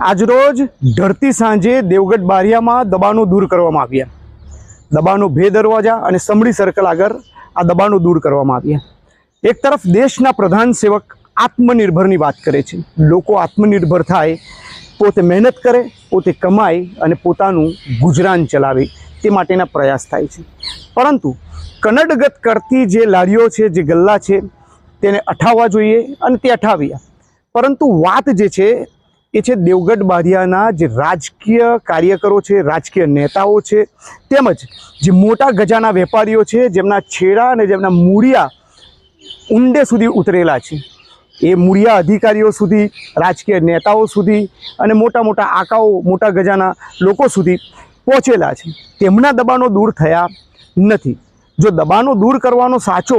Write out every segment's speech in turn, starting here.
આજરોજ ઢળતી સાંજે દેવગઢ બારિયામાં દબાણો દૂર કરવામાં આવ્યા. દબાણો બે દરવાજા અને સમડી સર્કલ આગળ આ દબાણો દૂર કરવામાં આવ્યા. એક તરફ દેશના પ્રધાન સેવક આત્મનિર્ભરની વાત કરે છે. લોકો આત્મનિર્ભર થાય, પોતે મહેનત કરે, પોતે કમાય અને પોતાનું ગુજરાન ચલાવે તે માટેના પ્રયાસ થાય છે. પરંતુ કનડગત કરતી જે લારીઓ છે, જે ગલ્લા છે, તેને અઠાવવા જોઈએ અને તે અઠાવ્યા. પરંતુ વાત જે છે એ છે દેવગઢ બારિયાના જે રાજકીય કાર્યકરો છે, રાજકીય નેતાઓ છે, તેમજ જે મોટા ગજાના વેપારીઓ છે, જેમના છેડા અને જેમના મૂળિયા ઊંડે સુધી ઉતરેલા છે. એ મૂળિયા અધિકારીઓ સુધી, રાજકીય નેતાઓ સુધી અને મોટા મોટા આકાઓ, મોટા ગજાના લોકો સુધી પહોંચેલા છે. તેમના દબાણો દૂર થયા નથી. જો દબાણો દૂર કરવાનો સાચો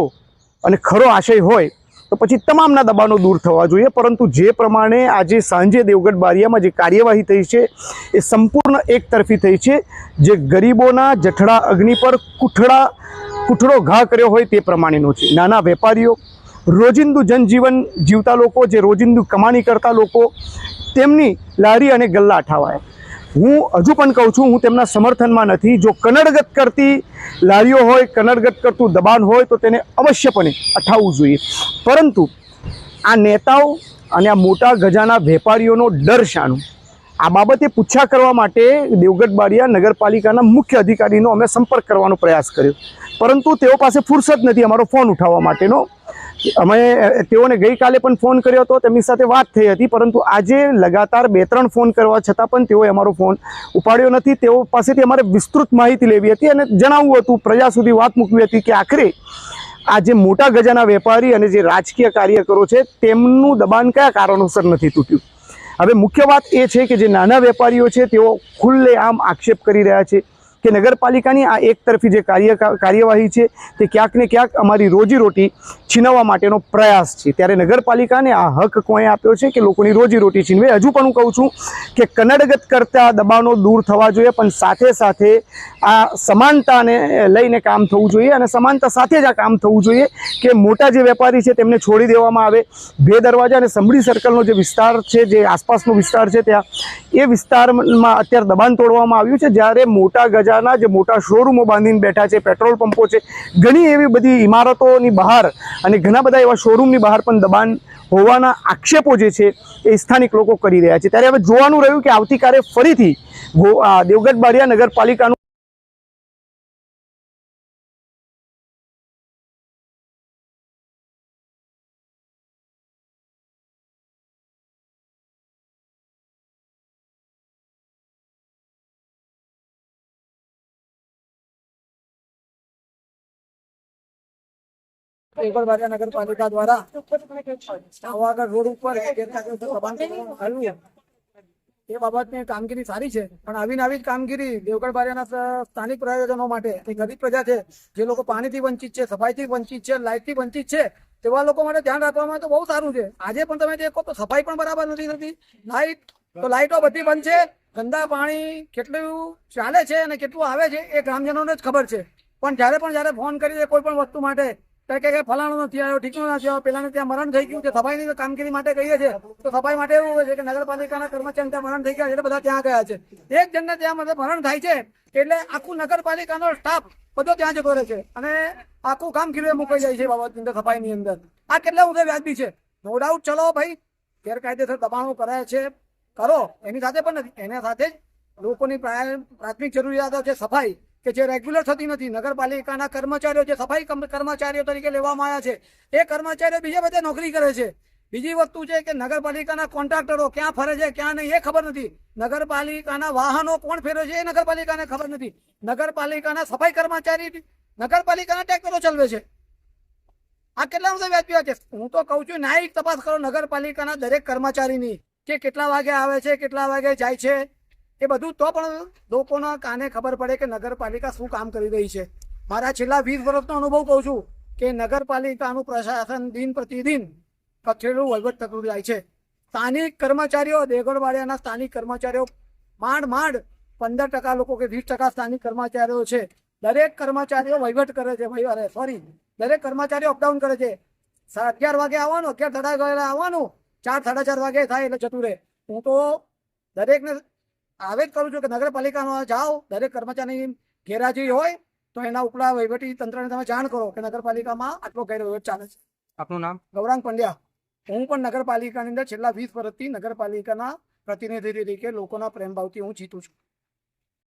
અને ખરો આશય હોય તો પછી તમામના દબાણો દૂર થવા જોઈએ. પરંતુ જે પ્રમાણે આજે સાંજે દેવગઢ બારિયામાં જે કાર્યવાહી થઈ છે એ સંપૂર્ણ એકતરફી થઈ છે. જે ગરીબોના જઠરા અગ્નિ પર કૂઠળો ઘા કર્યો હોય તે પ્રમાણેનો છે. નાના વેપારીઓ, રોજિંદુ જનજીવન જીવતા લોકો, જે રોજિંદુ કમાણી કરતા લોકો, તેમની લારી અને ગલ્લા અઠાવાયા. હું હજુ પણ કહું છું, હું તેમના સમર્થનમાં નથી. જો કનડગત કરતી લારીઓ હોય, કનડગત કરતું દબાણ હોય તો તેને અવશ્યપણે અઠાવવું જોઈએ. પરંતુ આ નેતાઓ અને આ મોટા ગજાના વેપારીઓનો ડર શાનો? આ બાબતે પૂછા કરવા માટે દેવગઢ બારિયા નગરપાલિકાના મુખ્ય અધિકારીનો અમે સંપર્ક કરવાનો પ્રયાસ કર્યો, પરંતુ તેઓ પાસે ફુરસદ નથી અમારો ફોન ઉઠાવવા માટેનો. અમે તેઓને ગઈકાલે પણ ફોન કર્યો હતો, તેમની સાથે વાત થઈ હતી, પરંતુ આજે લગાતાર 2-3 ફોન કરવા છતાં પણ તેઓએ અમારો ફોન ઉપાડ્યો નથી. તેઓ પાસેથી અમારે વિસ્તૃત માહિતી લેવી હતી અને જણાવવું હતું, પ્રજા સુધી વાત મૂકવી હતી કે આખરે આ જે મોટા ગજાના વેપારી અને જે રાજકીય કાર્યકરો છે તેમનું દબાણ કયા કારણોસર નથી તૂટ્યું. હવે મુખ્ય વાત એ છે કે જે નાના વેપારીઓ છે તેઓ ખુલ્લેઆમ આક્ષેપ કરી રહ્યા છે કે નગરપાલિકાની આ એકતરફી જે કાર્યવાહી છે તે ક્યાંક ને ક્યાંક અમારી રોજીરોટી છીનવવા માટેનો પ્રયાસ છે. ત્યારે નગરપાલિકાને આ હક કોણે આપ્યો છે કે લોકોની રોજીરોટી છીનવે? હજુ પણ હું કહું છું કે કનડગત કરતા દબાણો દૂર થવા જોઈએ, પણ સાથે સાથે આ સમાનતાને લઈને કામ થવું જોઈએ અને સમાનતા સાથે જ આ કામ થવું જોઈએ કે મોટા જે વેપારી છે તેમને છોડી દેવામાં આવે. બે દરવાજા અને સમડી સર્કલનો જે વિસ્તાર છે, જે આસપાસનો વિસ્તાર છે, ત્યાં એ વિસ્તારમાં અત્યારે દબાણ તોડવામાં આવ્યું છે. જ્યારે મોટા ગજાના જે મોટા શોરૂમો બાંધીને બેઠા છે, પેટ્રોલ પંપો છે, ઘણી એવી બધી ઇમારતોની બહાર અને ઘણા બધા એવા શોરૂમની બહાર પણ દબાણ હોવાના આક્ષેપો જે છે એ સ્થાનિક લોકો કરી રહ્યા છે. ત્યારે હવે જોવાનું રહ્યું કે આવતીકાલે ફરીથી દેવગઢ બારિયા નગરપાલિકાનું દેવગઢ બારિયા નગરપાલિકા દ્વારા પાવાગઢ રોડ ઉપર ગેરકાયદેસર એ બાબતની કામગીરી સારી છે, પણ આવીને આવી જ કામગીરી દેવગઢ બારિયાના સ્થાનિક પ્રયોજનો માટે, ગરીબ પ્રજા છે, જે લોકો પાણીથી વંચિત છે, સફાઈથી વંચિત છે, લાઇટથી વંચિત છે, તેવા લોકો માટે ધ્યાન રાખવામાં તો બહુ સારું છે. આજે પણ તમે દેખો તો સફાઈ પણ બરાબર નથી થતી. લાઇટો બધી બંધ છે. ગંદા પાણી કેટલું ચાલે છે અને કેટલું આવે છે એ ગ્રામજનોને જ ખબર છે. પણ જ્યારે ફોન કરી દે કોઈ પણ વસ્તુ માટે કે ફલાણો નથી આવ્યો, ઠીકનો નથી આવ્યો, પેલાને ત્યાં મરણ થઈ ગયું છે, સફાઈની કામગીરી માટે કહીએ છીએ તો સફાઈ માટે એવું હોય છે કે નગરપાલિકાના કર્મચારી ત્યાં મરણ થઈ ગયા એટલે બધા ત્યાં ગયા છે. એક જણને ત્યાં મરણ થાય છે એટલે આખું નગરપાલિકાનો સ્ટાફ બધો ત્યાં જતો રહે છે અને આખું કામ ખીરવે મુકાઈ જાય છે બાબતની અંદર, સફાઈની અંદર. આ કેટલા ઊંધે વ્યાજબી છે? No doubt. ચલો ભાઈ, ગેરકાયદેસર દબાણો કરાય છે, કરો, એની સાથે પણ નથી, એના સાથે જ લોકોની પ્રાથમિક જરૂરિયાતો છે સફાઈ, કે જે રેગ્યુલર થતી નથી. નગરપાલિકાના કર્મચારીઓ જે સફાઈ કર્મચારીઓ તરીકે લેવામાં આવ્યા છે એ કર્મચારીઓ બીજે બધે નોકરી કરે છે. બીજી વસ્તુ છે કે નગરપાલિકાના કોન્ટ્રાક્ટરો ક્યાં ફરે છે ક્યાં નહીં એ ખબર નથી. નગરપાલિકાના વાહનો કોણ ફેરવે છે એ નગરપાલિકાને ખબર નથી. નગરપાલિકાના સફાઈ કર્મચારી નગરપાલિકાના ટ્રેક્ટરો ચલાવે છે. આ કેટલા બધા વ્યાજબી છે? હું તો કહું છું ન્યાયિક તપાસ કરો નગરપાલિકાના દરેક કર્મચારીની, કે કેટલા વાગે આવે છે, કેટલા વાગે જાય છે, એ બધું. તો પણ લોકોના કાને ખબર પડે કે નગરપાલિકા શું કામ કરી રહી છે. મારા છેલ્લા 20 વર્ષનો અનુભવ કહું છું કે નગરપાલિકાનું પ્રશાસન દિન પ્રતિદિન કથળેલું વહીવટ થતું જાય છે. સ્થાનિક કર્મચારીઓ, દેવગઢ બારિયાના સ્થાનિક કર્મચારીઓ માંડ 15% લોકો કે 20% સ્થાનિક કર્મચારીઓ છે. દરેક કર્મચારીઓ વહીવટ કરે છે. દરેક કર્મચારીઓ અપડાઉન કરે છે. 11 વાગે આવવાનું, 11 સાડા 11 આવવાનું, 4 સાડા 4 વાગે થાય એટલે જતું રહે. હું તો દરેકને આવે જ કરું છું કે નગરપાલિકામાં જાઓ, દરેક કર્મચારીની ગેરહાજરી હોય તો એના ઉપલા વહીવટી તંત્રને તમે જાણ કરો કે નગરપાલિકામાં આટલો ગેરવહીવટ ચાલે છે. આપનું નામ? ગૌરાંગ પંડ્યા. હું પણ નગરપાલિકાની અંદર છેલ્લા 20 વર્ષથી નગરપાલિકાના પ્રતિનિધિ તરીકે લોકોના પ્રેમ ભાવથી હું જીતું છું.